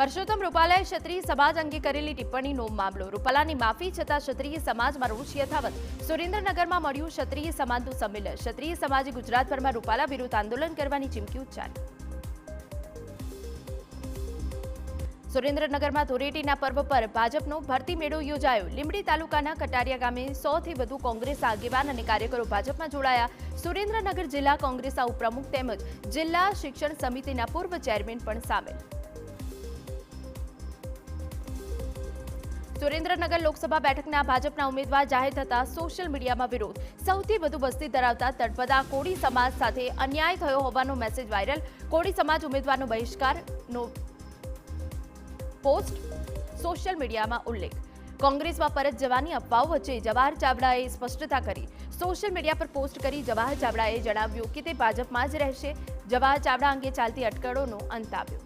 પરસોત્તમ રૂપાલાએ ક્ષત્રિય સમાજ અંગે કરેલી ટિપ્પણીનો મામલો. રૂપાલાની માફી છતાં ક્ષત્રિય સમાજમાં રોષ યથાવત. સુરેન્દ્રનગરમાં મળ્યું ક્ષત્રિય સમાજનું સંમેલન. ક્ષત્રિય સમાજે ગુજરાતભરમાં રૂપાલા વિરુદ્ધ આંદોલન કરવાની ચીમકી ઉચ્ચારી. સુરેન્દ્રનગરમાં ધૂળેટીના પર્વ પર ભાજપનો ભરતી મેળો યોજાયો. લીંબડી તાલુકાના કટારિયા ગામે 100 થી વધુ કોંગ્રેસ આગેવાન અને કાર્યકરો ભાજપમાં જોડાયા. સુરેન્દ્રનગર જિલ્લા કોંગ્રેસના ઉપપ્રમુખ તેમજ જિલ્લા શિક્ષણ સમિતિના પૂર્વ ચેરમેન પણ સામેલ. સુરેન્દ્રનગર લોકસભા બેઠકના ભાજપના ઉમેદવાર જાહેર થતા સોશિયલ મીડિયામાં વિરોધ. સૌથી વધુ વસ્તી ધરાવતા તળપદા કોળી સમાજ સાથે અન્યાય થયો હોવાનો મેસેજ વાયરલ. કોળી સમાજ ઉમેદવારનો બહિષ્કારનો પોસ્ટ સોશિયલ મીડિયામાં ઉલ્લેખ. કોંગ્રેસમાં પરત જવાની અફવાઓ વચ્ચે જવાહર ચાવડાએ સ્પષ્ટતા કરી. સોશિયલ મીડિયા પર પોસ્ટ કરી જવાહર ચાવડાએ જણાવ્યું કે તે ભાજપમાં જ રહેશે. જવાહર ચાવડા અંગે ચાલતી અટકળોનો અંત આવ્યો.